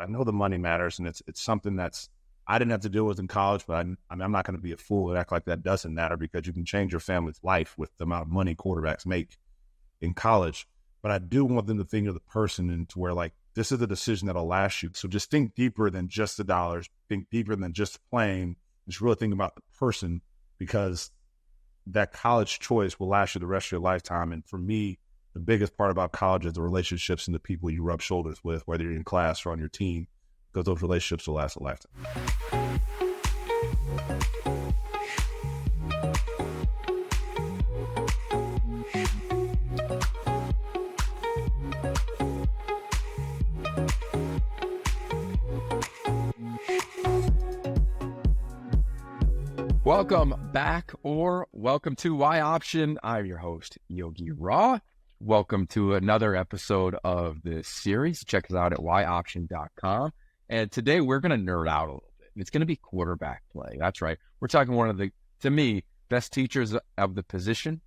I know the money matters, and it's something that's I didn't have to deal with in college, but I'm not going to be a fool and act like that doesn't matter, because you can change your family's life with the amount of money quarterbacks make in college. But I do want them to think of the person, and to where, like, this is a decision that'll last you. So just think deeper than just the dollars, think deeper than just playing. Just really think about the person, because that college choice will last you the rest of your lifetime. And for me, the biggest part about college is the relationships and the people you rub shoulders with, whether you're in class or on your team, because those relationships will last a lifetime. Welcome back, or welcome to Y Option. I'm your host, Yogi Roth. Welcome to another episode of this series. Check us out at yoption.com. And today we're going to nerd out a little bit. It's going to be quarterback play. That's right. We're talking one of the, to me, best teachers of the position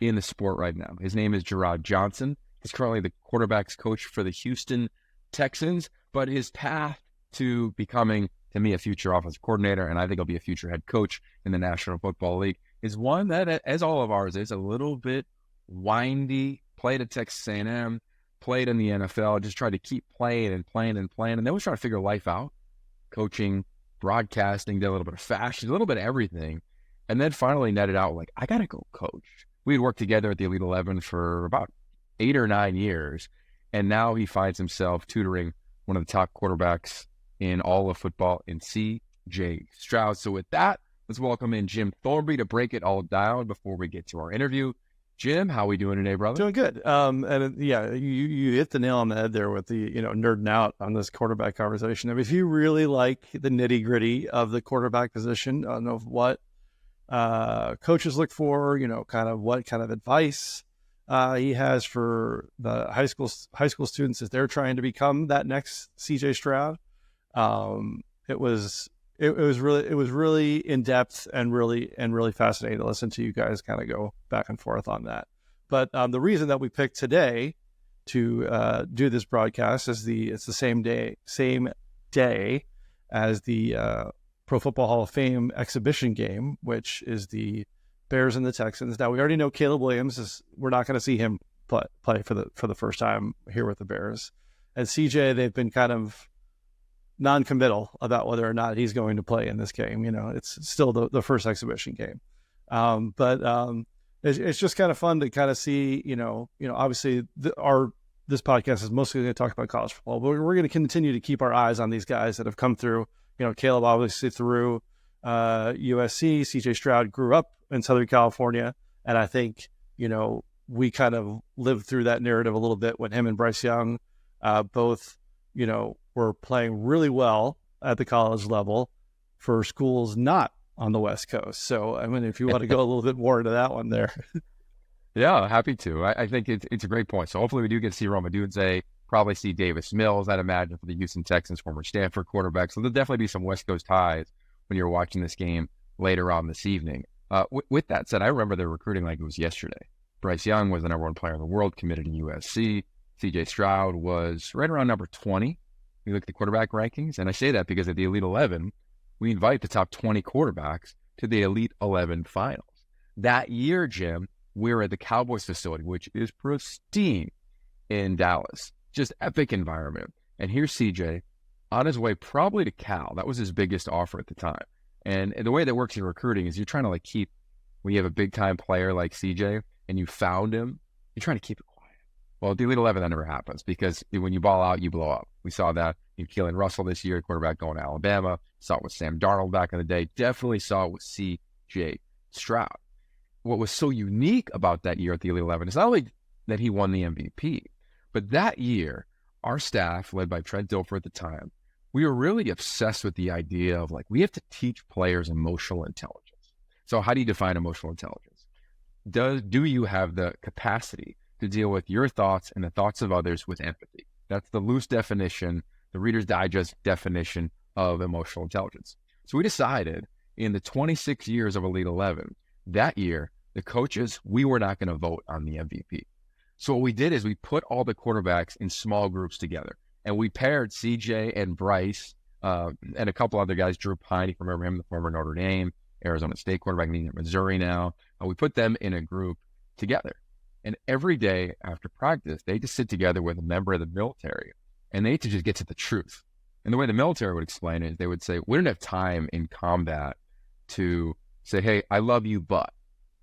in the sport right now. His name is Jerrod Johnson. He's currently the quarterbacks coach for the Houston Texans, but his path to becoming, to me, a future offensive coordinator, and I think he'll be a future head coach in the National Football League, is one that, as all of ours is, a little bit windy. Played at Texas A&M, played in the NFL, just tried to keep playing and playing and playing, and then was trying to figure life out. Coaching, broadcasting, did a little bit of fashion, a little bit of everything, and then finally netted out, like, I got to go coach. We had worked together at the Elite 11 for about 8 or 9 years, and now he finds himself tutoring one of the top quarterbacks in all of football in C.J. Stroud. So with that, let's welcome in Jim Thornby to break it all down before we get to our interview. Jim, how we doing today, brother? Doing good. You hit the nail on the head there with the, nerding out on this quarterback conversation. I mean, if you really like the nitty gritty of the quarterback position, of what coaches look for, kind of what kind of advice he has for the high school students as they're trying to become that next CJ Stroud. It was really in depth and really fascinating to listen to you guys kind of go back and forth on that. But the reason that we picked today to do this broadcast is it's the same day as the Pro Football Hall of Fame exhibition game, which is the Bears and the Texans. Now we already know Caleb Williams we're not going to see him play for the first time here with the Bears. And CJ, they've been kind of non-committal about whether or not he's going to play in this game. It's still the first exhibition game. But it's just kind of fun to kind of see, obviously this podcast is mostly going to talk about college football, but we're going to continue to keep our eyes on these guys that have come through. Caleb obviously through USC. CJ Stroud grew up in Southern California. And I think, we kind of lived through that narrative a little bit when him and Bryce Young both, were playing really well at the college level for schools not on the West Coast. So, I mean, if you want to go a little bit more into that one there. Yeah, happy to. I think it's a great point. So hopefully we do get to see Rome Odunze, probably see Davis Mills, I'd imagine, for the Houston Texans, former Stanford quarterback. So there'll definitely be some West Coast ties when you're watching this game later on this evening. With that said, I remember the recruiting like it was yesterday. Bryce Young was the number 1 player in the world, committed to USC. CJ Stroud was right around number 20. We look at the quarterback rankings, and I say that because at the Elite 11, we invite the top 20 quarterbacks to the Elite 11 finals. That year, Jim, we were at the Cowboys facility, which is pristine in Dallas. Just epic environment. And here's CJ on his way probably to Cal. That was his biggest offer at the time. And the way that works in recruiting is you're trying to keep, when you have a big-time player like CJ and you found him, you're trying to keep it quiet. Well, at the Elite 11, that never happens because when you ball out, you blow up. We saw that in Keelan Russell this year, quarterback going to Alabama. Saw it with Sam Darnold back in the day. Definitely saw it with C.J. Stroud. What was so unique about that year at the Elite 11 is not only that he won the MVP, but that year, our staff, led by Trent Dilfer at the time, we were really obsessed with the idea of we have to teach players emotional intelligence. So how do you define emotional intelligence? Do you have the capacity to deal with your thoughts and the thoughts of others with empathy? That's the loose definition, the Reader's Digest definition of emotional intelligence. So we decided in the 26 years of Elite 11, that year, the coaches, we were not going to vote on the MVP. So what we did is we put all the quarterbacks in small groups together. And we paired CJ and Bryce and a couple other guys, Drew Pine, if you remember him, the former Notre Dame, Arizona State quarterback, meaning at Missouri now. We put them in a group together. And every day after practice, they just sit together with a member of the military, and they just get to the truth. And the way the military would explain it is they would say, we don't have time in combat to say, hey, I love you, but,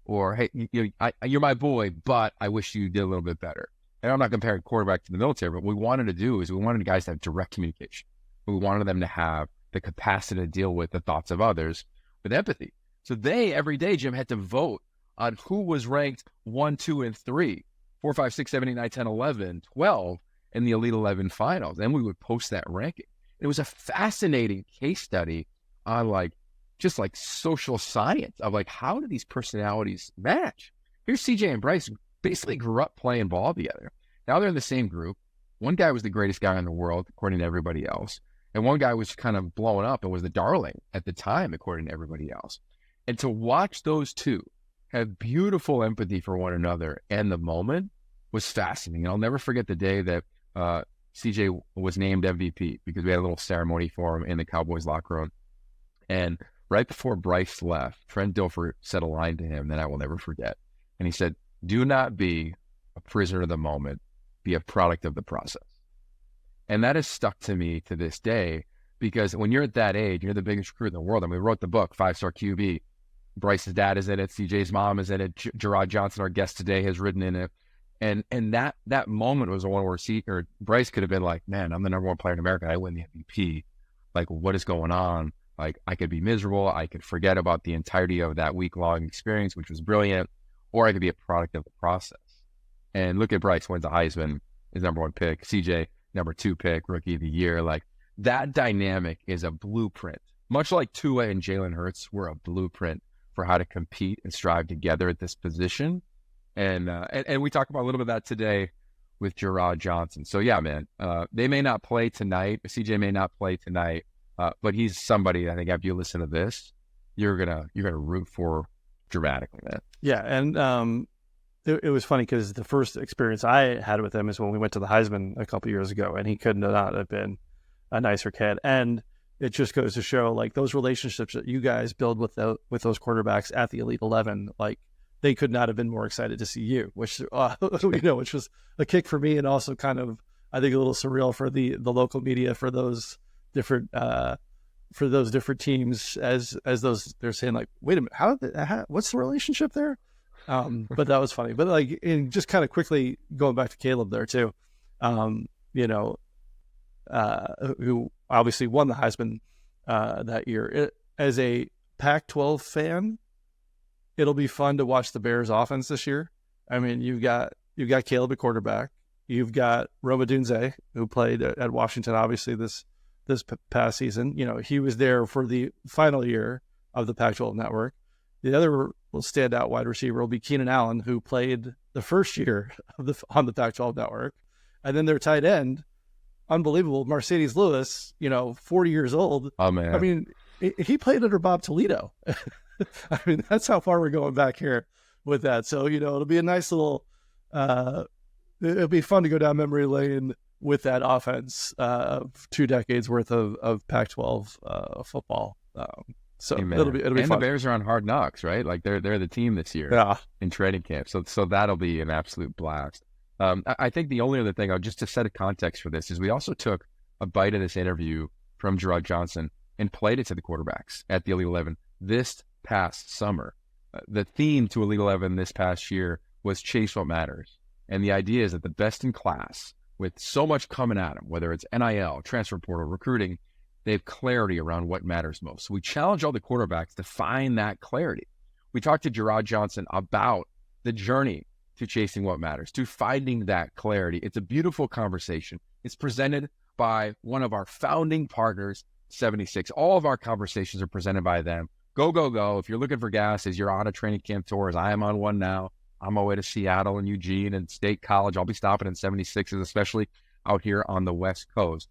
or hey, you're my boy, but I wish you did a little bit better. And I'm not comparing quarterback to the military, but what we wanted to do is we wanted guys to have direct communication. We wanted them to have the capacity to deal with the thoughts of others with empathy. So they, every day, Jim, had to vote on who was ranked 1, 2, and 3, 4, 5, 6, 7, 8, 9, 10, 11, 12 in the Elite 11 finals. Then we would post that ranking. It was a fascinating case study on just social science of how do these personalities match? Here's CJ and Bryce basically grew up playing ball together. Now they're in the same group. One guy was the greatest guy in the world, according to everybody else. And one guy was kind of blowing up and was the darling at the time, according to everybody else. And to watch those two have beautiful empathy for one another and the moment was fascinating. And I'll never forget the day that CJ was named MVP because we had a little ceremony for him in the Cowboys locker room. And right before Bryce left, Trent Dilfer said a line to him that I will never forget. And he said, do not be a prisoner of the moment, be a product of the process. And that has stuck to me to this day because when you're at that age, you're the biggest recruit in the world. I mean, we wrote the book, 5-Star QB. Bryce's dad is in it. CJ's mom is in it. Jerrod Johnson, our guest today, has written in it. And that moment was the one where Bryce could have been like, man, I'm the number one player in America. I win the MVP. What is going on? I could be miserable. I could forget about the entirety of that week-long experience, which was brilliant, or I could be a product of the process. And look at Bryce, wins the Heisman, his number 1 pick. CJ, number 2 pick, rookie of the year. That dynamic is a blueprint. Much like Tua and Jalen Hurts were a blueprint for how to compete and strive together at this position. And we talk about a little bit of that today with Jerrod Johnson. So yeah, man, they may not play tonight. CJ may not play tonight, but he's somebody I think after you listen to this, you're gonna root for dramatically, man. Yeah, and it was funny because the first experience I had with him is when we went to the Heisman a couple years ago, and he could not have been a nicer kid. And it just goes to show those relationships that you guys build with those quarterbacks at the Elite 11, they could not have been more excited to see you, which which was a kick for me, and also kind of I think a little surreal for the local media for those different teams as those they're saying wait a minute, what's the relationship there? But that was funny. But and just kind of quickly going back to Caleb there too, who obviously won the Heisman that year. As a Pac-12 fan, it'll be fun to watch the Bears offense this year. I mean, you've got Caleb at quarterback. You've got Roma Dunze, who played at Washington, obviously this past season. He was there for the final year of the Pac-12 network. The other standout wide receiver will be Keenan Allen, who played the first year on the Pac-12 network. And then their tight end, unbelievable, Mercedes Lewis, 40 years old. Oh, man. I mean, he played under Bob Toledo. I mean, that's how far we're going back here with that. So, it'll be a nice little, it'll be fun to go down memory lane with that offense of 2 decades worth of Pac-12 football. So Amen. it'll be and fun. The Bears are on Hard Knocks, right? They're the team this year in training camp. So that'll be an absolute blast. I think the only other thing, just to set a context for this, is we also took a bite of this interview from Jerrod Johnson and played it to the quarterbacks at the Elite 11 this past summer. The theme to Elite 11 this past year was chase what matters. And the idea is that the best in class, with so much coming at them, whether it's NIL, transfer portal, recruiting, they have clarity around what matters most. So we challenge all the quarterbacks to find that clarity. We talked to Jerrod Johnson about the journey to chasing what matters, to finding that clarity. It's a beautiful conversation. It's presented by one of our founding partners, 76. All of our conversations are presented by them. Go, go, go. If you're looking for gas as you're on a training camp tour, as I am on one now, on my way to Seattle and Eugene and State College. I'll be stopping in 76s, especially out here on the West Coast.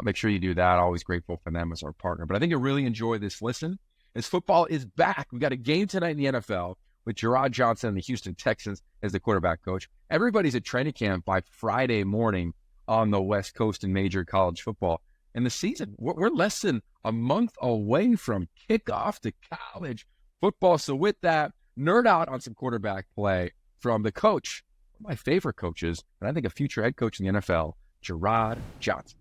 Make sure you do that. Always grateful for them as our partner. But I think you'll really enjoy this listen as football is back. We've got a game tonight in the NFL with Jerrod Johnson and the Houston Texans as the quarterback coach. Everybody's at training camp by Friday morning on the West Coast in major college football. And the season, we're less than a month away from kickoff to college football. So with that, nerd out on some quarterback play from the coach, one of my favorite coaches, and I think a future head coach in the NFL, Jerrod Johnson.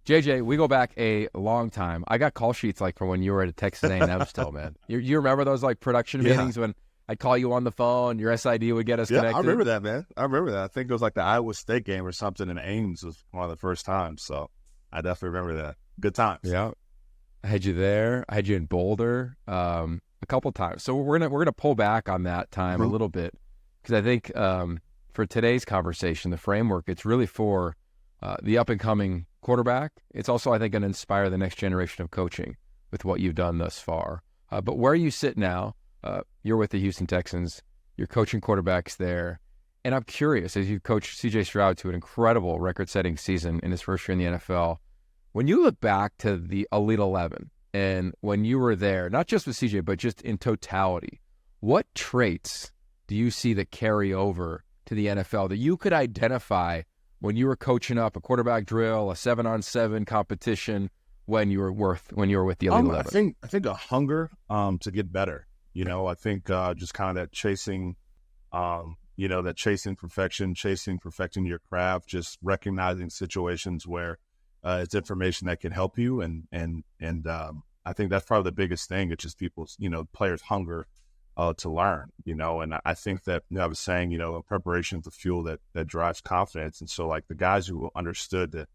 JJ, we go back a long time. I got call sheets like from when you were at Texas A&M still, man. You remember those like production meetings when I'd call you on the phone, your SID would get us connected? I remember that, man. I remember that. I think it was like the Iowa State game or something, and Ames was one of the first times. So I definitely remember that. Good times. Yeah. I had you there. I had you in Boulder a couple times. So we're gonna pull back on that time a little bit, because I think for today's conversation, the framework, it's really for the up-and-coming quarterback. It's also, I think, going to inspire the next generation of coaching with what you've done thus far. But where you sit now, you're with the Houston Texans. You're coaching quarterbacks there. And I'm curious, as you coach C.J. Stroud to an incredible record-setting season in his first year in the NFL, when you look back to the Elite 11 and when you were there, not just with C.J., but just in totality, what traits do you see that carry over to the NFL that you could identify when you were coaching up a quarterback drill, a 7-on-7 competition, when you were with the Elite 11? I think a hunger to get better. I think just kind of that chasing, that chasing perfecting your craft, just recognizing situations where it's information that can help you, and I think that's probably the biggest thing. It's just people's, players' hunger to learn, and I think that, I was saying, preparation is the fuel that drives confidence. And so like the guys who understood that,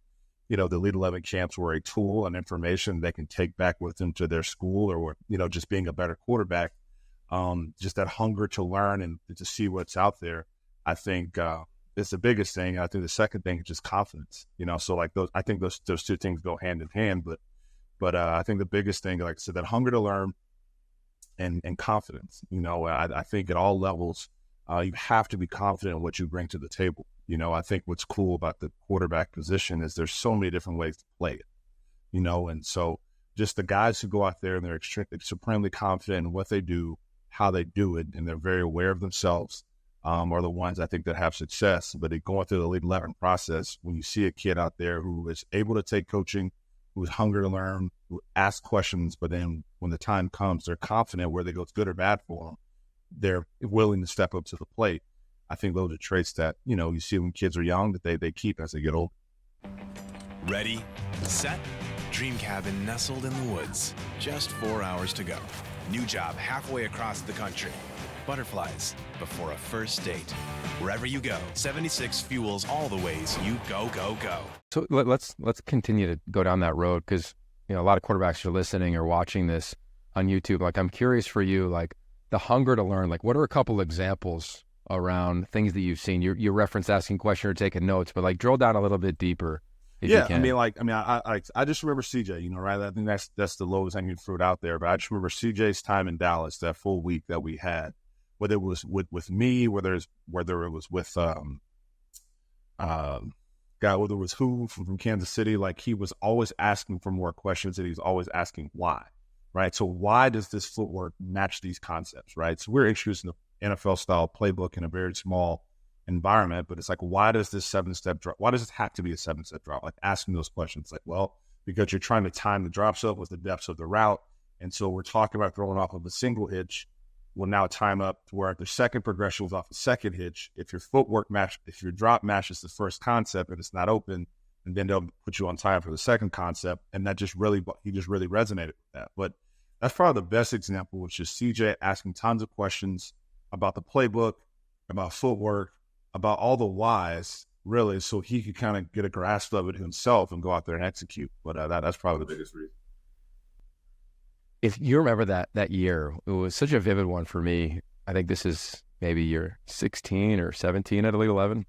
the Elite 11 camps were a tool and information they can take back with them to their school, or, just being a better quarterback, just that hunger to learn and to see what's out there. I think it's the biggest thing. I think the second thing is just confidence, so like I think those two things go hand in hand, but I think the biggest thing, like I said, that hunger to learn and confidence. I think at all levels, you have to be confident in what you bring to the table. I think what's cool about the quarterback position is there's so many different ways to play it, and so just the guys who go out there and they're supremely confident in what they do, how they do it, and they're very aware of themselves, are the ones I think that have success. But going through the Elite 11 process, when you see a kid out there who is able to take coaching, who's hungry to learn, who asks questions, but then when the time comes, they're confident whether it goes good or bad for them, they're willing to step up to the plate. I think those are traits that, you see when kids are young that they keep as they get old. Ready, set, dream cabin nestled in the woods. Just 4 hours to go. New job halfway across the country. Butterflies before a first date. Wherever you go, 76 fuels all the ways you go, go, go. So let's continue to go down that road, because a lot of quarterbacks are listening or watching this on YouTube. Like, I'm curious for you, like the hunger to learn. Like, what are a couple examples around things that you've seen? You referenced asking questions or taking notes, but like drill down a little bit deeper. Yeah, I just remember CJ. Right? I think that's the lowest hanging fruit out there. But I just remember CJ's time in Dallas, that full week that we had. Whether it was with me, whether it was with whether it was who from Kansas City, like he was always asking for more questions, and he was always asking why, right? So why does this footwork match these concepts, right? So we're introducing the NFL style playbook in a very small environment, but it's like, why does this 7-step drop? Why does it have to be a 7-step drop? Like asking those questions, like, well, because you're trying to time the drops up with the depths of the route, and so we're talking about throwing off of a single hitch. Will now time up to where the second progression was off the second hitch. If your footwork if your drop matches the first concept and it's not open, and then they'll put you on time for the second concept. And that he just really resonated with that. But that's probably the best example, which is CJ asking tons of questions about the playbook, about footwork, about all the whys, really, so he could kind of get a grasp of it himself and go out there and execute. But that's probably the biggest reason. If you remember that year, it was such a vivid one for me. I think this is maybe year 16 or 17 at Elite 11.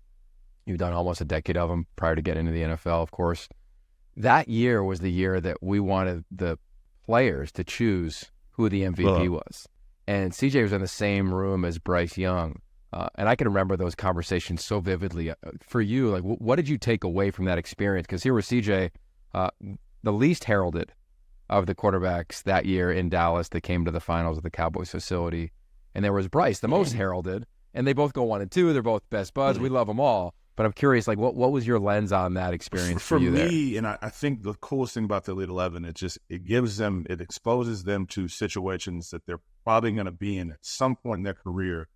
You've done almost a decade of them prior to getting into the NFL, of course. That year was the year that we wanted the players to choose who the MVP was. And CJ was in the same room as Bryce Young. And I can remember those conversations so vividly. For you, like, what did you take away from that experience? Because here was CJ, the least heralded of the quarterbacks that year in Dallas that came to the finals of the Cowboys facility. And there was Bryce, the most heralded, and they both go 1-2. They're both best buds. We love them all. But I'm curious, like, what was your lens on that experience for you there? For me, and I think the coolest thing about the Elite 11, it exposes them to situations that they're probably going to be in at some point in their career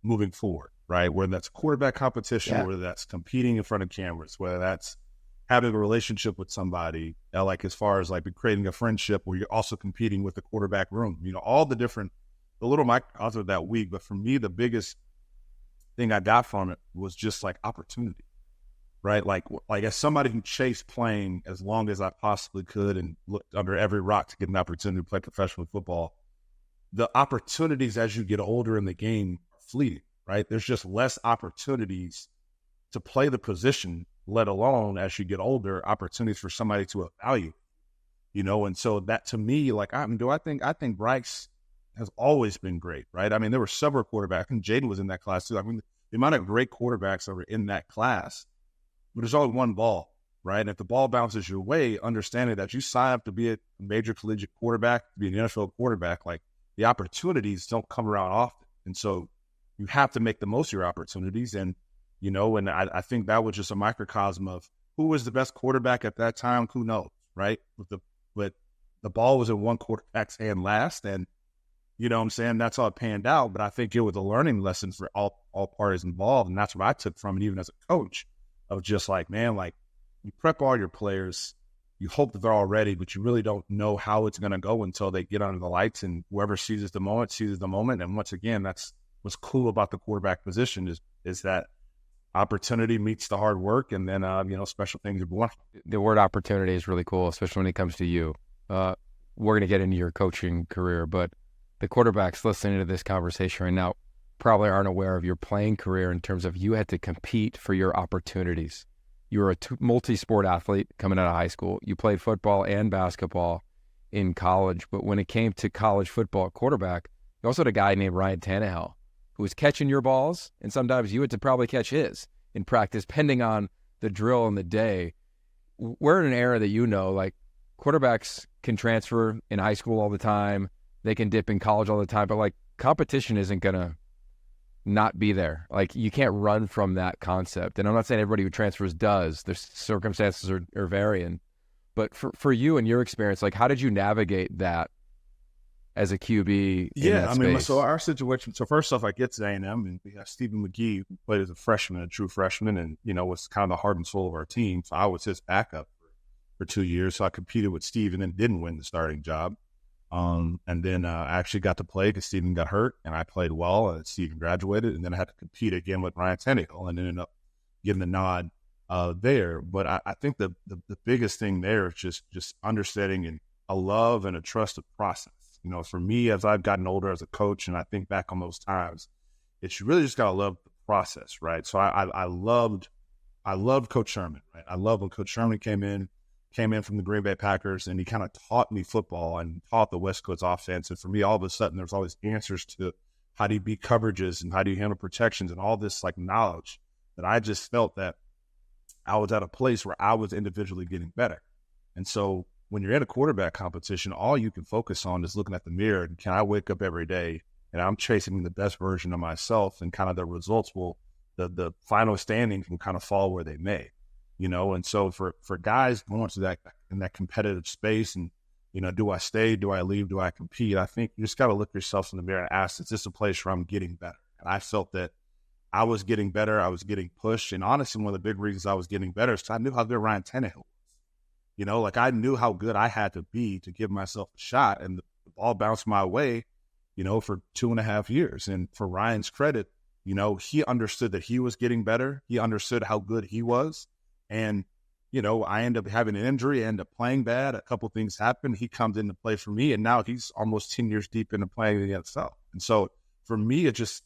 moving forward, right? Whether that's quarterback competition, whether that's competing in front of cameras, whether that's having a relationship with somebody, like as far as like creating a friendship where you're also competing with the quarterback room, all the little microcosms of that week. But for me, the biggest thing I got from it was just like opportunity, right? Like as somebody who chased playing as long as I possibly could and looked under every rock to get an opportunity to play professional football, the opportunities as you get older in the game are fleeting, right? There's just less opportunities to play the position, let alone as you get older, opportunities for somebody to evaluate, and so that to me, like, I think Bryce has always been great, right? I mean, there were several quarterbacks. I think Jaden was in that class too. I mean, the amount of great quarterbacks that were in that class, but there's only one ball, right? And if the ball bounces your way, understanding that you sign up to be a major collegiate quarterback, to be an NFL quarterback, like the opportunities don't come around often. And so you have to make the most of your opportunities. And, and I think that was just a microcosm of who was the best quarterback at that time. Who knows, right? But the ball was in one quarterback's hand last, and you know what I'm saying? That's how it panned out. But I think it was a learning lesson for all parties involved. And that's what I took from it, even as a coach, of just like, man, like you prep all your players, you hope that they're all ready, but you really don't know how it's going to go until they get under the lights, and whoever seizes the moment. And once again, that's what's cool about the quarterback position is that opportunity meets the hard work, and then, special things are born. The word opportunity is really cool, especially when it comes to you. We're going to get into your coaching career, but the quarterbacks listening to this conversation right now probably aren't aware of your playing career in terms of you had to compete for your opportunities. You were a multi-sport athlete coming out of high school. You played football and basketball in college, but when it came to college football at quarterback, you also had a guy named Ryan Tannehill who was catching your balls, and sometimes you had to probably catch his in practice, depending on the drill and the day. We're in an era that like quarterbacks can transfer in high school all the time. They can dip in college all the time, but like competition isn't going to not be there. Like you can't run from that concept. And I'm not saying everybody who transfers does. Their circumstances are varying. But for you and your experience, like how did you navigate that as a QB in that space? So our situation, so first off, I get to A&M and we have Stephen McGee, who played as a freshman, a true freshman, and, was kind of the heart and soul of our team. So I was his backup for 2 years. So I competed with Steve and then didn't win the starting job. And then I actually got to play because Steven got hurt, and I played well, and Steven graduated, and then I had to compete again with Ryan Tannehill and ended up getting the nod there. But I think the biggest thing there is just understanding and a love and a trust of process. For me, as I've gotten older as a coach, and I think back on those times, it's really just got to love the process, right? So I loved Coach Sherman, right? I love when Coach Sherman came in from the Green Bay Packers, and he kind of taught me football and taught the West Coast offense. And for me, all of a sudden, there's always answers to how do you beat coverages and how do you handle protections and all this like knowledge that I just felt that I was at a place where I was individually getting better. And so when you're in a quarterback competition, all you can focus on is looking at the mirror and can I wake up every day and I'm chasing the best version of myself, and kind of the results the final standings will kind of fall where they may. And so for guys going to that in that competitive space and, do I stay, do I leave, do I compete? I think you just got to look yourself in the mirror and ask, is this a place where I'm getting better? And I felt that I was getting better. I was getting pushed. And honestly, one of the big reasons I was getting better is I knew how good Ryan Tannehill was. I knew how good I had to be to give myself a shot, and the ball bounced my way, for 2.5 years. And for Ryan's credit, he understood that he was getting better. He understood how good he was. And, I end up having an injury, I end up playing bad. A couple things happen. He comes into play for me, and now he's almost 10 years deep into playing in the NFL. And so for me, it's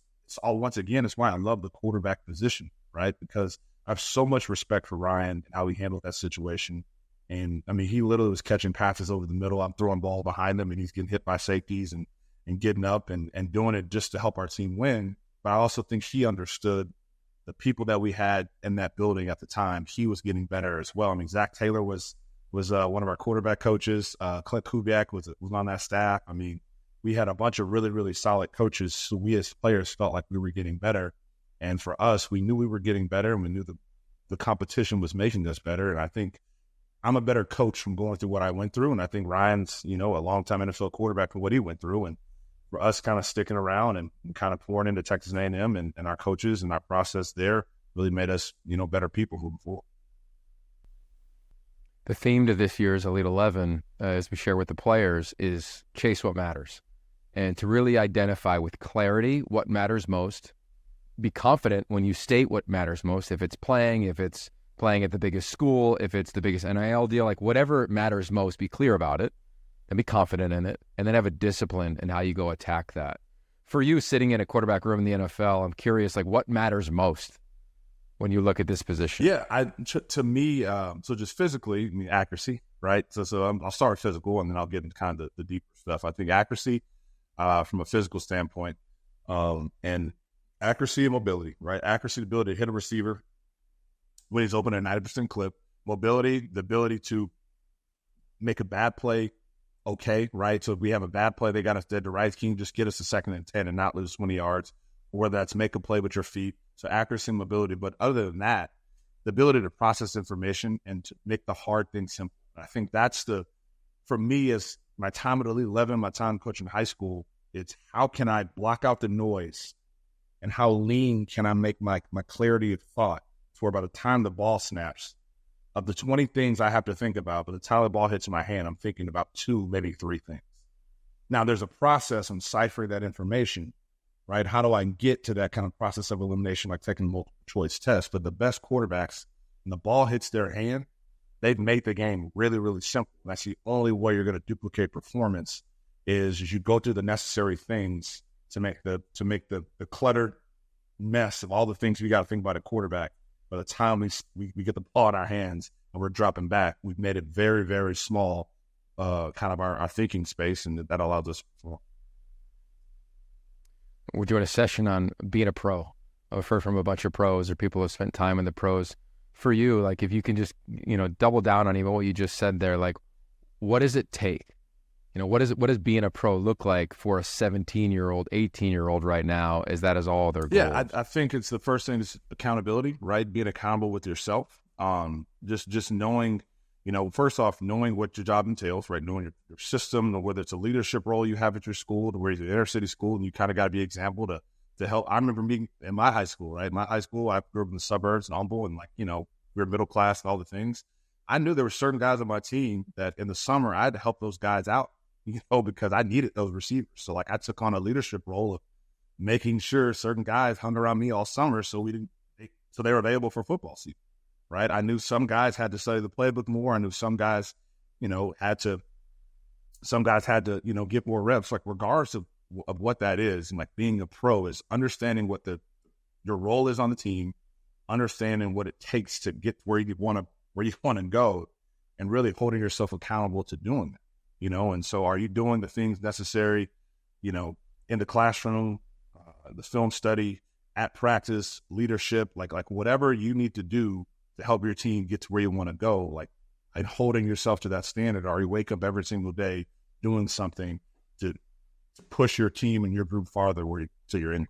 why I love the quarterback position, right? Because I have so much respect for Ryan and how he handled that situation. And, he literally was catching passes over the middle. I'm throwing ball behind him, and he's getting hit by safeties and getting up and doing it just to help our team win. But I also think he understood the people that we had in that building at the time. He was getting better as well. Zach Taylor was one of our quarterback coaches. Clint Kubiak was on that staff. We had a bunch of really, really solid coaches. So we as players felt like we were getting better. And for us, we knew we were getting better, and we knew the competition was making us better. And I think I'm a better coach from going through what I went through. And I think Ryan's, a longtime NFL quarterback from what he went through. And for us kind of sticking around and kind of pouring into Texas A&M and our coaches and our process there really made us, better people moving forward. The theme to this year's Elite 11, as we share with the players, is chase what matters. And to really identify with clarity what matters most, be confident when you state what matters most. If it's playing at the biggest school, if it's the biggest NIL deal, like whatever matters most, be clear about it and be confident in it, and then have a discipline in how you go attack that. For you, sitting in a quarterback room in the NFL, I'm curious, like what matters most when you look at this position? Yeah, to me, so just physically, accuracy, right? So I'll start with physical, and then I'll get into kind of the deeper stuff. I think accuracy from a physical standpoint, and accuracy and mobility, right? Accuracy, the ability to hit a receiver when he's open at a 90% clip. Mobility, the ability to make a bad play okay, right? So if we have a bad play, they got us dead to rights. Can you just get us a 2nd and 10 and not lose 20 yards? Or whether that's make a play with your feet. So accuracy and mobility. But other than that, the ability to process information and to make the hard things simple. I think that's for me, as my time at Elite 11, my time coaching high school, it's how can I block out the noise and how lean can I make my clarity of thought for by the time the ball snaps. Of the 20 things I have to think about, by the time the ball hits my hand, I'm thinking about 2, maybe 3 things. Now, there's a process in ciphering that information, right? How do I get to that kind of process of elimination, like taking multiple choice tests? But the best quarterbacks, when the ball hits their hand, they've made the game really, really simple. That's the only way you're going to duplicate performance is you go through the necessary things to make the cluttered mess of all the things we got to think about a quarterback. By the time we get the ball in our hands and we're dropping back, we've made it very, very small, kind of our thinking space, and that allows us to perform. We're doing a session on being a pro. I've heard from a bunch of pros or people who have spent time in the pros. For you, like if you can just, double down on even what you just said there, like what does it take? What does being a pro look like for a 17-year-old, 18-year-old right now? Is that all their goals? Yeah, I think it's the first thing is accountability, right? Being accountable with yourself. Just knowing, first off, knowing what your job entails, right? Knowing your system, or whether it's a leadership role you have at your school, or where it's an inner city school, and you kind of got to be an example to help. I remember being in my high school, right? My high school, I grew up in the suburbs and humble, and we were middle class and all the things. I knew there were certain guys on my team that in the summer I had to help those guys out, because I needed those receivers. So I took on a leadership role of making sure certain guys hung around me all summer so they were available for football season, right? I knew some guys had to study the playbook more. I knew some guys, had to get more reps, like regardless of what that is. And being a pro is understanding what your role is on the team, understanding what it takes to get where you want to go, and really holding yourself accountable to doing that. And so are you doing the things necessary, in the classroom, the film study, at practice, leadership, like whatever you need to do to help your team get to where you want to go, and holding yourself to that standard? Or you wake up every single day doing something to push your team and your group farther to you're in.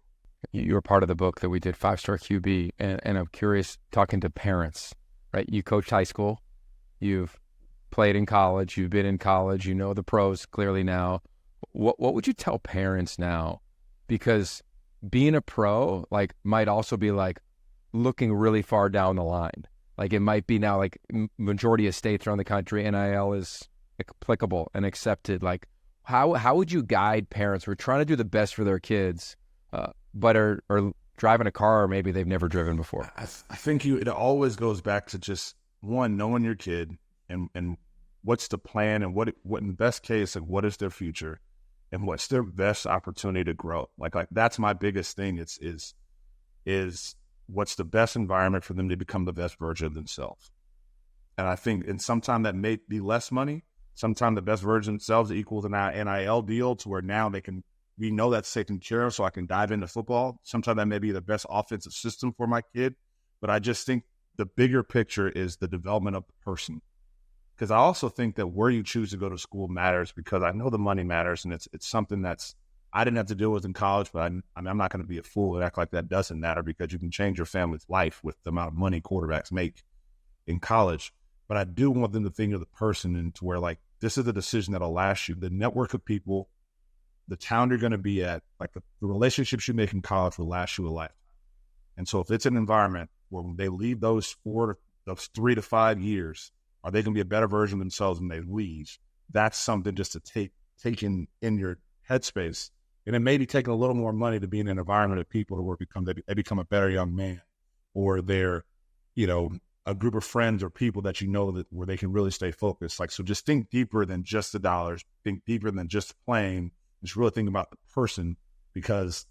You were part of the book that we did, 5-Star QB, and I'm curious, talking to parents, right? You coached high school, you've played in college, you've been in college, the pros clearly now. What would you tell parents now? Because being a pro, might also be looking really far down the line. It might be now majority of states around the country, NIL is applicable and accepted. How would you guide parents who are trying to do the best for their kids, but are driving a car maybe they've never driven before? I think it always goes back to just one, knowing your kid and what's the plan, and what in the best case, and what is their future, and what's their best opportunity to grow. That's my biggest thing. Is what's the best environment for them to become the best version of themselves. And I think, and sometimes that may be less money. Sometimes the best version of themselves equals an NIL deal to where now we know that's taken care of, so I can dive into football. Sometimes that may be the best offensive system for my kid. But I just think the bigger picture is the development of the person. Because I also think that where you choose to go to school matters, because I know the money matters, and it's something that's I didn't have to deal with in college, but I'm not going to be a fool and act like that doesn't matter, because you can change your family's life with the amount of money quarterbacks make in college. But I do want them to think of the person, and to where, like, this is a decision that'll last you. The network of people, the town you're going to be at, like the relationships you make in college will last you a lifetime. And so if it's an environment where when they leave those 3 to 5 years, are they going to be a better version of themselves when they leave? That's something just to take in your headspace. And it may be taking a little more money to be in an environment of people to where they become a better young man, or they're, a group of friends or people that that where they can really stay focused. Like, so just think deeper than just the dollars, think deeper than just playing. Just really think about the person, because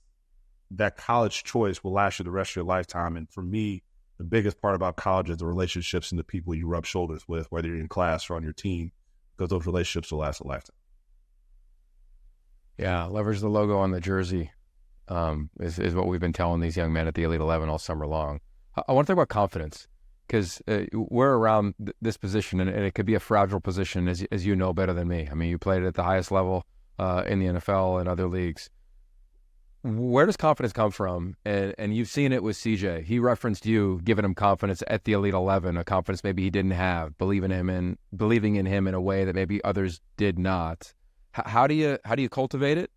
that college choice will last you the rest of your lifetime. And for me, the biggest part about college is the relationships and the people you rub shoulders with, whether you're in class or on your team, because those relationships will last a lifetime. Yeah, leverage the logo on the jersey is what we've been telling these young men at the Elite 11 all summer long. I want to talk about confidence, because we're around this position, and it could be a fragile position, as you know better than me. I mean, you played at the highest level in the NFL and other leagues. Where does confidence come from? And you've seen it with CJ. He referenced you giving him confidence at the Elite 11, a confidence maybe he didn't have, believing in him in a way that maybe others did not. How do you cultivate it?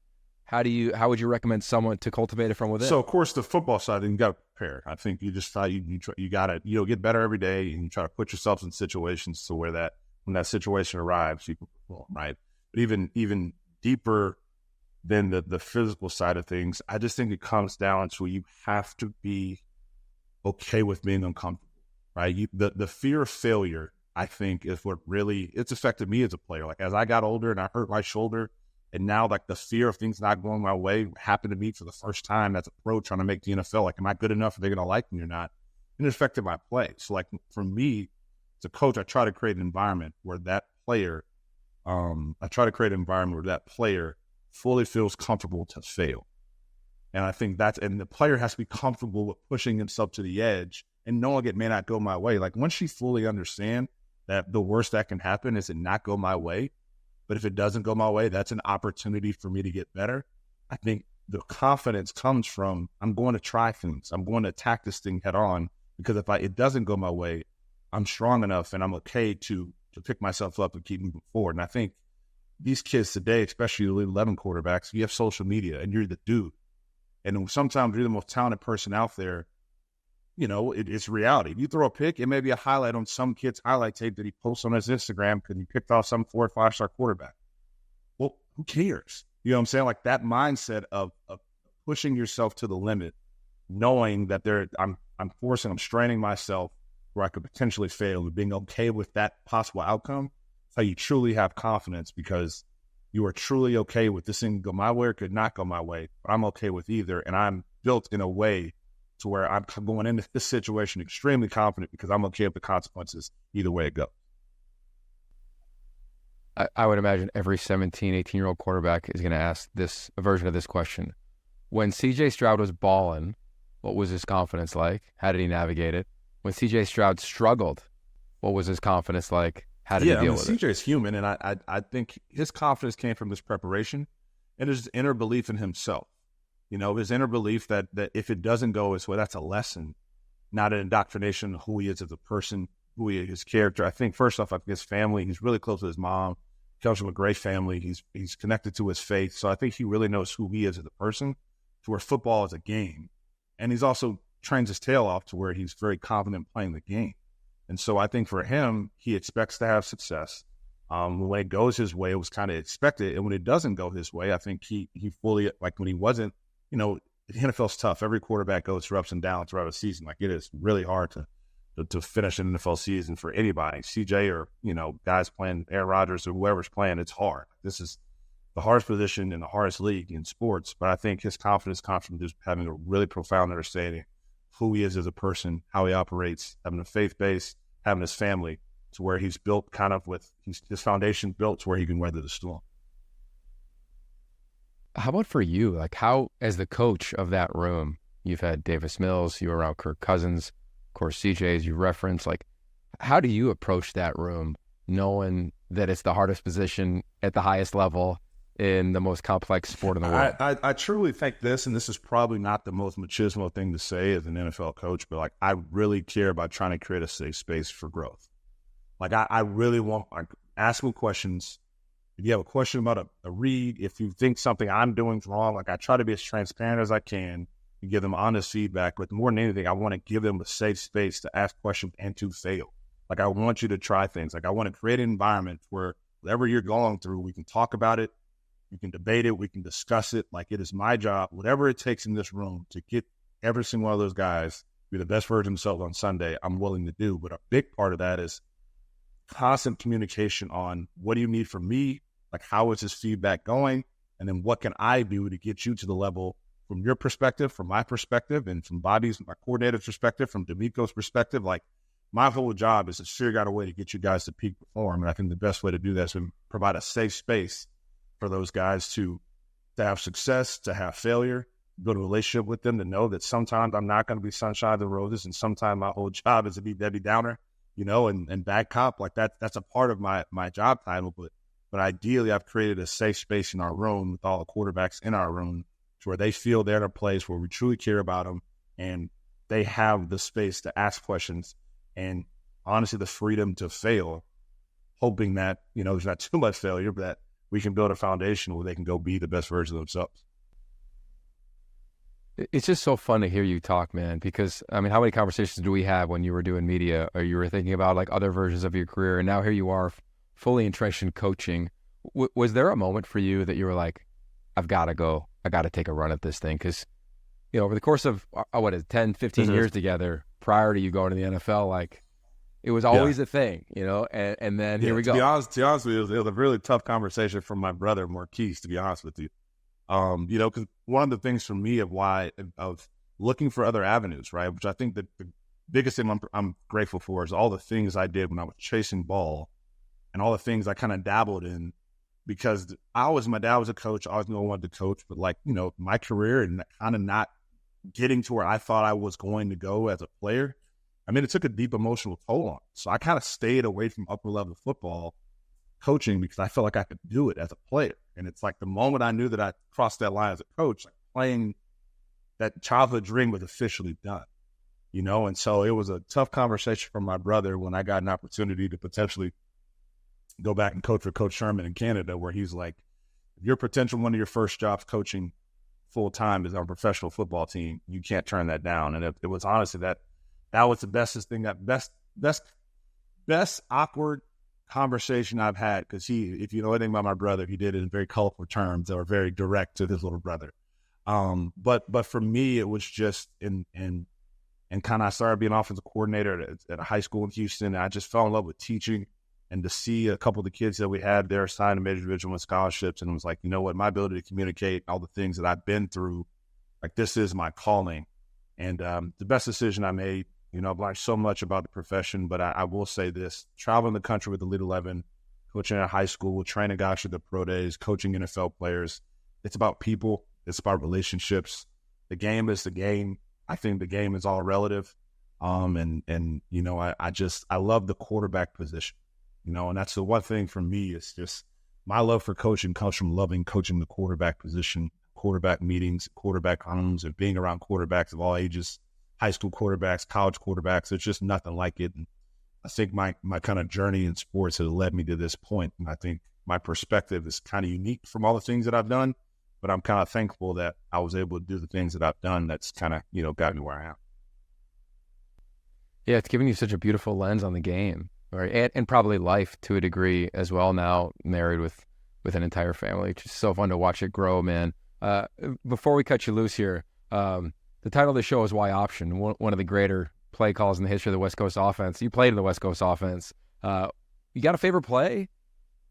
How would you recommend someone to cultivate it from within? So, of course, the football side, you got to prepare. I think you just you got to get better every day, and you try to put yourself in situations to where that when that situation arrives, you can perform, right? But even deeper than the physical side of things, I just think it comes down to you have to be okay with being uncomfortable, right? The fear of failure, I think, is what really it's affected me as a player. Like, as I got older and I hurt my shoulder, and now, like, the fear of things not going my way happened to me for the first time as a pro trying to make the NFL. Like, am I good enough? Are they going to like me or not? And it affected my play. So, like, for me, as a coach, I try to create an environment where that player, fully feels comfortable to fail. And I think and the player has to be comfortable with pushing himself to the edge and knowing it may not go my way. Like, once you fully understand that the worst that can happen is it not go my way, but if it doesn't go my way, that's an opportunity for me to get better. I think the confidence comes from, I'm going to try things. I'm going to attack this thing head on, because if it doesn't go my way, I'm strong enough and I'm okay to pick myself up and keep moving forward. And I think these kids today, especially the Elite 11 quarterbacks, you have social media and you're the dude. And sometimes you're the most talented person out there. It's reality. If you throw a pick, it may be a highlight on some kid's highlight tape that he posts on his Instagram because he picked off some 4 or 5-star quarterback. Well, who cares? You know what I'm saying? Like, that mindset of pushing yourself to the limit, knowing that I'm straining myself where I could potentially fail, and being okay with that possible outcome. That's how you truly have confidence, because you are truly okay with this thing go my way or could not go my way, but I'm okay with either. And I'm built in a way to where I'm going into this situation extremely confident, because I'm okay with the consequences either way it goes. I would imagine every 17, 18-year-old quarterback is going to ask a version of this question. When C.J. Stroud was balling, what was his confidence like? How did he navigate it? When C.J. Stroud struggled, what was his confidence like? How did he deal with it? C.J. is human, and I think his confidence came from his preparation and his inner belief in himself. His inner belief that if it doesn't go his way, that's a lesson, not an indoctrination of who he is as a person, who he is, his character. I think, first off, his family, he's really close to his mom. He comes from a great family. He's connected to his faith. So I think he really knows who he is as a person, to where football is a game. And he's also trains his tail off to where he's very confident playing the game. And so I think for him, he expects to have success. When it goes his way, it was kind of expected. And when it doesn't go his way, I think he fully, like, when he wasn't, the NFL's tough. Every quarterback goes through ups and downs throughout a season. Like, it is really hard to finish an NFL season for anybody, CJ or, guys playing Aaron Rodgers or whoever's playing. It's hard. This is the hardest position in the hardest league in sports. But I think his confidence comes from just having a really profound understanding of who he is as a person, how he operates, having a faith base, having his family, to where he's built his foundation built to where he can weather the storm. How about for you? Like, how, as the coach of that room, you've had Davis Mills, you were around Kirk Cousins, of course, CJ, as you referenced, like, how do you approach that room knowing that it's the hardest position at the highest level? in the most complex sport in the world? I truly think this, and this is probably not the most machismo thing to say as an NFL coach, but like I really care about trying to create a safe space for growth. Like I really want asking questions. If you have a question about a read, if you think something I'm doing is wrong, like I try to be as transparent as I can and give them honest feedback. But more than anything, I want to give them a safe space to ask questions and to fail. Like I want you to try things. Like I want to create an environment where whatever you're going through, we can talk about it, we can debate it, we can discuss it. Like it is my job, whatever it takes in this room to get every single one of those guys to be the best version of themselves on Sunday, I'm willing to do. But a big part of that is constant communication on what do you need from me? Like how is this feedback going? And then what can I do to get you to the level from your perspective, from my perspective, and from Bobby's, my coordinator's perspective, from D'Amico's perspective. Like my whole job is to figure out a way to get you guys to peak perform. And I think the best way to do that is to provide a safe space for those guys to have success, to have failure, build a relationship with them, to know that sometimes I'm not going to be sunshine and roses, and sometimes my whole job is to be Debbie Downer, and bad cop. Like that's a part of my job title. But ideally, I've created a safe space in our room with all the quarterbacks in our room to where they feel they're in a place where we truly care about them and they have the space to ask questions and honestly the freedom to fail, hoping that, there's not too much failure, but that we can build a foundation where they can go be the best version of themselves. It's just so fun to hear you talk, man, because, how many conversations do we have when you were doing media or you were thinking about like other versions of your career, and now here you are fully entrenched in coaching. Was there a moment for you that you were like, I've got to go, I got to take a run at this thing? Because, over the course of, 10, 15 years together prior to you going to the NFL, like it was always a thing, and then here we go. To be honest with you, it was a really tough conversation from my brother, Marquise, to be honest with you. Because one of the things for me of looking for other avenues, right, which I think that the biggest thing I'm grateful for is all the things I did when I was chasing ball and all the things I kind of dabbled in, because my dad was a coach. I always knew I wanted to coach, but my career and kind of not getting to where I thought I was going to go as a player, it took a deep emotional toll on me. So I kind of stayed away from upper level football coaching because I felt like I could do it as a player. And it's like the moment I knew that I crossed that line as a coach, like playing, that childhood dream was officially done, And so it was a tough conversation from my brother when I got an opportunity to potentially go back and coach for Coach Sherman in Canada, where he's like, if your potential, one of your first jobs coaching full time is on a professional football team, you can't turn that down. And it was honestly that was the bestest thing, that best awkward conversation I've had, because if you know anything about my brother, he did it in very colorful terms that were very direct to his little brother. But for me, it was just and kind of I started being offensive coordinator at a high school in Houston. And I just fell in love with teaching. And to see a couple of the kids that we had there signed to major Division I scholarships, and it was like, my ability to communicate, all the things that I've been through, like this is my calling. And the best decision I made, I've learned so much about the profession, but I will say this, traveling the country with the Elite 11, coaching at high school, training guys for the pro days, coaching NFL players, it's about people, it's about relationships. The game is the game. I think the game is all relative. I love the quarterback position. And that's the one thing for me is just my love for coaching comes from loving coaching the quarterback position, quarterback meetings, quarterback homes, and being around quarterbacks of all ages, high school quarterbacks, college quarterbacks. There's just nothing like it. And I think my kind of journey in sports has led me to this point. And I think my perspective is kind of unique from all the things that I've done, but I'm kind of thankful that I was able to do the things that I've done that's kind of, got me where I am. Yeah, it's giving you such a beautiful lens on the game. Right, and probably life to a degree as well. Now married with an entire family, it's just so fun to watch it grow, man. Before we cut you loose here, the title of the show is "Why Option?" One of the greater play calls in the history of the West Coast offense. You played in the West Coast offense. You got a favorite play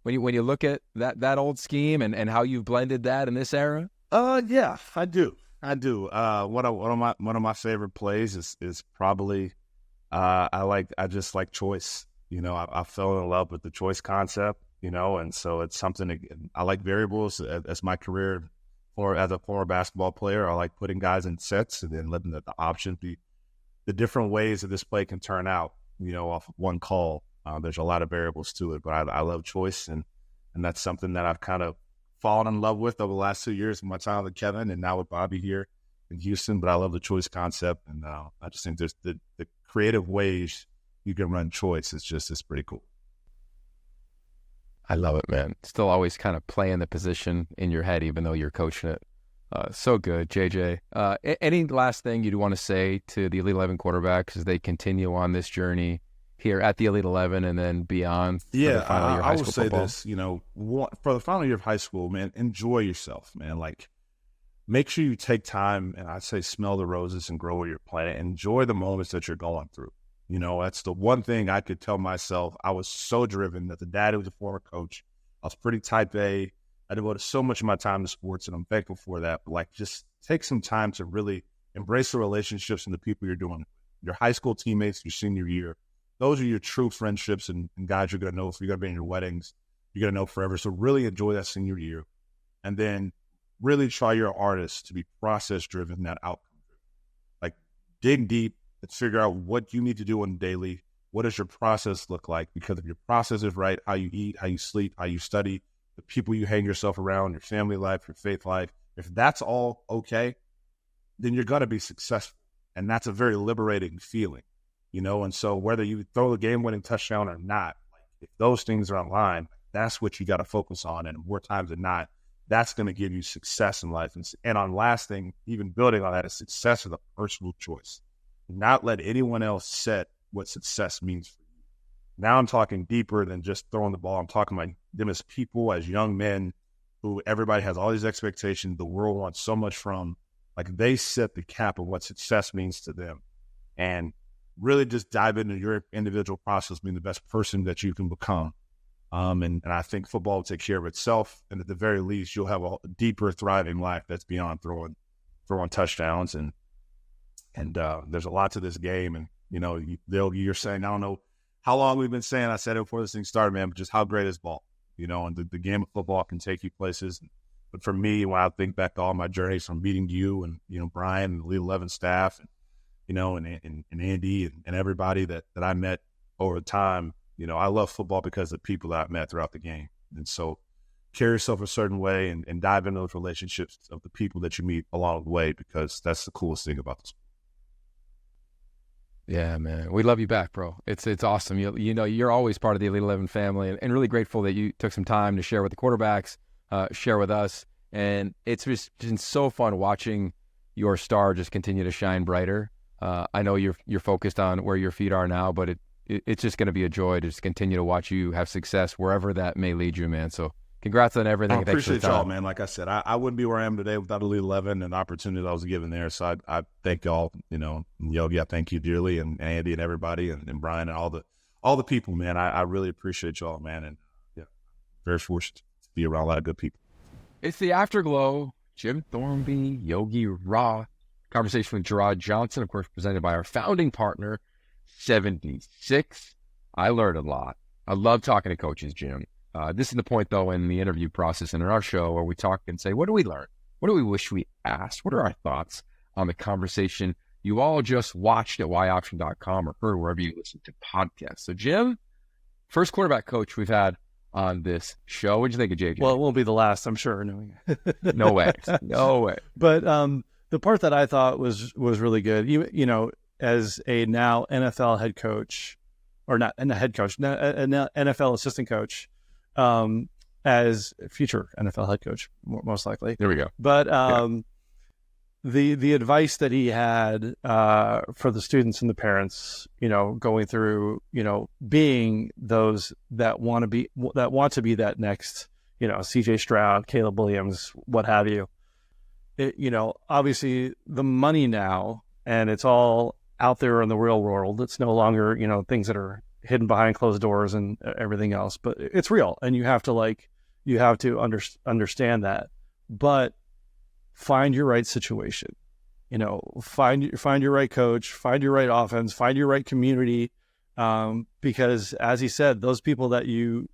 when you look at that old scheme and how you've blended that in this era? Yeah, I do. One of my favorite plays is probably I just like choice. I fell in love with the choice concept, and so it's something I like variables as my career as a former basketball player. I like putting guys in sets and then letting the option be the different ways that this play can turn out, off of one call. There's a lot of variables to it, but I love choice, and that's something that I've kind of fallen in love with over the last 2 years, my time with Kevin and now with Bobby here in Houston. But I love the choice concept, and I just think there's the creative ways you can run choice. It's pretty cool. I love it, man. Still always kind of playing the position in your head, even though you're coaching it. So good, JJ. Any last thing you'd want to say to the Elite 11 quarterbacks as they continue on this journey here at the Elite 11 and then beyond? Yeah, I will say football? this, for the final year of high school, man, enjoy yourself, man. Like, make sure you take time, and I'd say smell the roses and grow where you're planted. Enjoy the moments that you're going through. That's the one thing I could tell myself. I was so driven that the dad who was a former coach. I was pretty type A. I devoted so much of my time to sports, and I'm thankful for that. But, like, just take some time to really embrace the relationships and the people you're doing. Your high school teammates, your senior year, those are your true friendships and guys you're going to know if you're going to be in your weddings. You're going to know forever. So really enjoy that senior year. And then really try your artist to be process-driven, not outcome-driven. Like, dig deep and figure out what you need to do on the daily. What does your process look like? Because if your process is right, how you eat, how you sleep, how you study, the people you hang yourself around, your family life, your faith life, if that's all okay, then you're going to be successful. And that's a very liberating feeling, And so whether you throw the game-winning touchdown or not, like, if those things are online, that's what you got to focus on. And more times than not, that's going to give you success in life. And on last thing, even building on that, is success is a personal choice. Not let anyone else set what success means for you. Now I'm talking deeper than just throwing the ball. I'm talking about them as people, as young men who everybody has all these expectations the world wants so much from. Like, they set the cap of what success means to them. And really just dive into your individual process, being the best person that you can become. And I think football will take care of itself. And at the very least, you'll have a deeper, thriving life that's beyond throwing touchdowns. And there's a lot to this game. And, you're saying, I don't know how long we've been saying, I said it before this thing started, man, but just how great is ball, and the game of football can take you places. But for me, when I think back to all my journeys from meeting you and, Brian and the Elite 11 staff and, and Andy and everybody that I met over time, I love football because of the people that I've met throughout the game. And so carry yourself a certain way and dive into those relationships of the people that you meet along the way, because that's the coolest thing about this. Yeah, man. We love you back, bro. It's awesome. You're always part of the Elite 11 family, and really grateful that you took some time to share with the quarterbacks, share with us. And it's just been so fun watching your star just continue to shine brighter. I know you're focused on where your feet are now, but it's just going to be a joy to just continue to watch you have success wherever that may lead you, man. So congrats on everything. I appreciate y'all, man. Like I said, I wouldn't be where I am today without Elite 11 and the opportunity that I was given there. So I thank y'all, Yogi, I thank you dearly, and Andy and everybody, and Brian and all the people, man. I really appreciate y'all, man. And yeah, very fortunate to be around a lot of good people. It's the Afterglow. Jim Thornby, Yogi Roth. Conversation with Jerrod Johnson, of course, presented by our founding partner, 76. I learned a lot. I love talking to coaches, Jim. This is the point, though, in the interview process and in our show where we talk and say, what do we learn? What do we wish we asked? What are our thoughts on the conversation you all just watched at yoption.com or heard wherever you listen to podcasts? So, Jim, first quarterback coach we've had on this show. What'd you think of JJ? Well, it won't be the last, I'm sure. No way. No way. But the part that I thought was really good, as a now NFL head coach, or not a head coach, an NFL assistant coach, as future NFL head coach, most likely. There we go. But the advice that he had for the students and the parents, going through, being those that want to be that next, CJ Stroud, Caleb Williams, what have you. Obviously the money now, and it's all out there in the real world. It's no longer, things that are hidden behind closed doors and everything else, but it's real. And you have to understand that, but find your right situation, find your right coach, find your right offense, find your right community. Because as he said, those people that you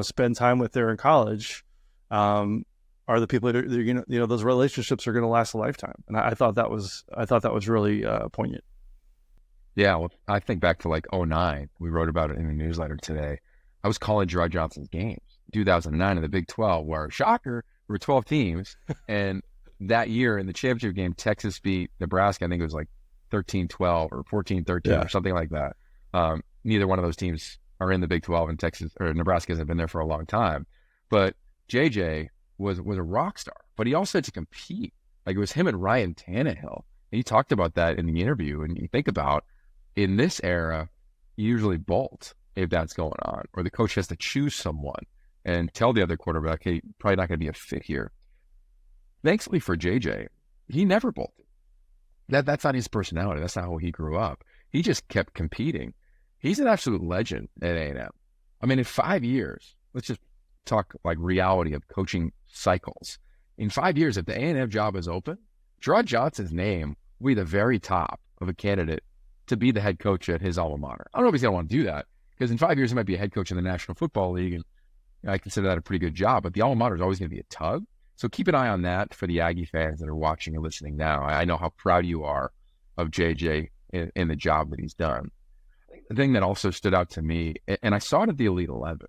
spend time with there in college, are the people that are, those relationships are going to last a lifetime. And I thought that was really poignant. Yeah. Well, I think back to 2009, we wrote about it in the newsletter today. I was calling Jerrod Johnson's games, 2009 in the Big 12, where, shocker, were 12 teams, and that year in the championship game, Texas beat Nebraska. I think it was like 13-12 or 14-13 or something like that. Neither one of those teams are in the Big 12, and Texas or Nebraska hasn't been there for a long time. But JJ was a rock star, but he also had to compete. Like, it was him and Ryan Tannehill. And he talked about that in the interview. And you think about, in this era, you usually bolt if that's going on, or the coach has to choose someone and tell the other quarterback, hey, probably not going to be a fit here. Thankfully for JJ, he never bolted. That's not his personality. That's not how he grew up. He just kept competing. He's an absolute legend at A&M. I mean, in 5 years, let's just talk like reality of coaching cycles. In 5 years, if the A&M job is open, Jerrod Johnson's name will be the very top of a candidate to be the head coach at his alma mater. I don't know if he's going to want to do that, because in 5 years, he might be a head coach in the National Football League, and I consider that a pretty good job, but the alma mater is always going to be a tug. So keep an eye on that for the Aggie fans that are watching and listening now. I know how proud you are of JJ in the job that he's done. The thing that also stood out to me, and I saw it at the Elite 11,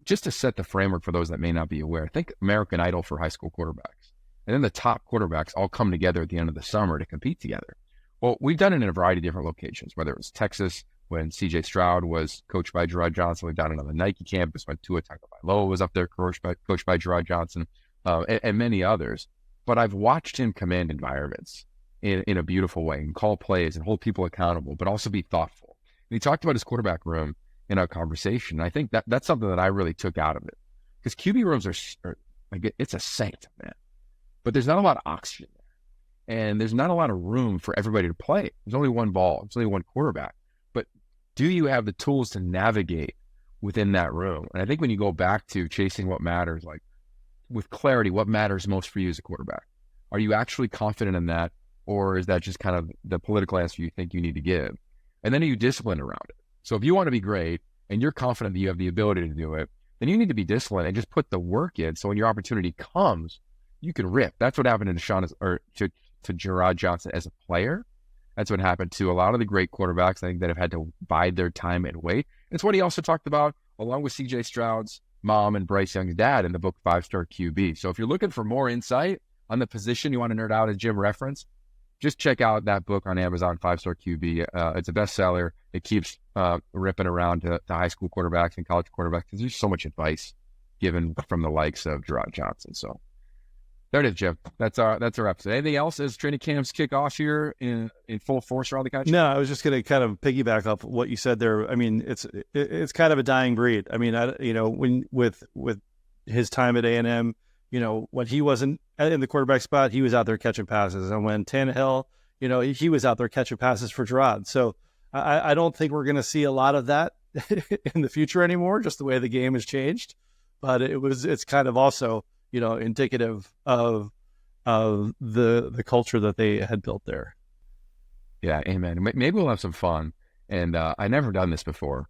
just to set the framework for those that may not be aware, think American Idol for high school quarterbacks. And then the top quarterbacks all come together at the end of the summer to compete together. Well, we've done it in a variety of different locations, whether it was Texas, when C.J. Stroud was coached by Jerrod Johnson. We've done it on the Nike campus when Tua Tagovailoa was up there, coached by Jerrod Johnson, and many others. But I've watched him command environments in a beautiful way and call plays and hold people accountable, but also be thoughtful. And he talked about his quarterback room in our conversation. I think that's something that I really took out of it, because QB rooms are like, it's a sanctum, man. But there's not a lot of oxygen there, and there's not a lot of room for everybody to play. There's only one ball. There's only one quarterback. But do you have the tools to navigate within that room? And I think when you go back to chasing what matters, like with clarity, what matters most for you as a quarterback? Are you actually confident in that, or is that just kind of the political answer you think you need to give? And then are you disciplined around it? So if you want to be great and you're confident that you have the ability to do it, then you need to be disciplined and just put the work in. So when your opportunity comes, you can rip. That's what happened to Jerrod Johnson as a player. That's what happened to a lot of the great quarterbacks, I think, that have had to bide their time and wait. It's what he also talked about along with C.J. Stroud's mom and Bryce Young's dad in the book 5-Star QB. So if you're looking for more insight on the position you want to nerd out, as Jim referenced, just check out that book on Amazon, 5-Star QB. It's a bestseller. It keeps ripping around to high school quarterbacks and college quarterbacks, because there's so much advice given from the likes of Jerrod Johnson. So there it is, Jim. That's our episode. Anything else as training camps kick off here in full force around the country? No, I was just going to kind of piggyback off what you said there. I mean, it's kind of a dying breed. I mean, when with his time at A&M, when he wasn't in the quarterback spot, he was out there catching passes, and when Tannehill, he was out there catching passes for Jerrod. So I don't think we're going to see a lot of that in the future anymore, just the way the game has changed. But it's kind of also indicative of the culture that they had built there. Yeah, amen. Maybe we'll have some fun. And I never done this before,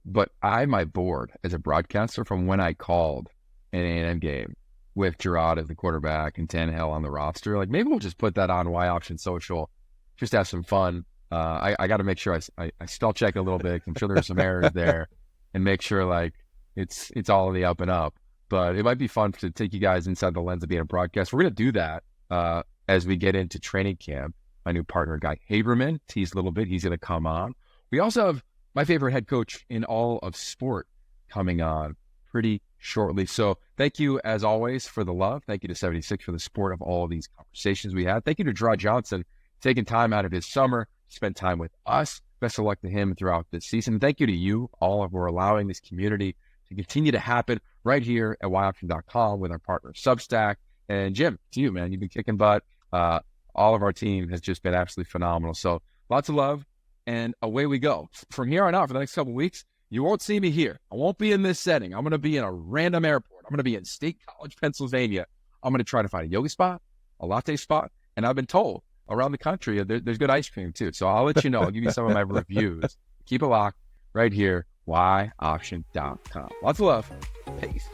but I have my board as a broadcaster from when I called an A&M game with Jerrod as the quarterback and Tannehill on the roster. Like, maybe we'll just put that on Y Option Social, just have some fun. I got to make sure I spell check a little bit. I'm sure there's some errors there, and make sure like it's all in the up and up. But it might be fun to take you guys inside the lens of being a broadcast. We're going to do that as we get into training camp. My new partner, Guy Haberman, teased a little bit. He's going to come on. We also have my favorite head coach in all of sport coming on pretty shortly. So thank you, as always, for the love. Thank you to 76 for the support of all of these conversations we had. Thank you to Jerrod Johnson, taking time out of his summer to spend time with us. Best of luck to him throughout this season. Thank you to you all for allowing this community to continue to happen right here at yoption.com with our partner Substack. And Jim, to you, man, you've been kicking butt. All of our team has just been absolutely phenomenal. So lots of love, and away we go. From here on out, for the next couple of weeks, you won't see me here. I won't be in this setting. I'm going to be in a random airport. I'm going to be in State College, Pennsylvania. I'm going to try to find a yoga spot, a latte spot, and I've been told around the country there's good ice cream too. So I'll let you know. I'll give you some of my reviews. Keep it locked right here, yoption.com. Lots of love. Peace.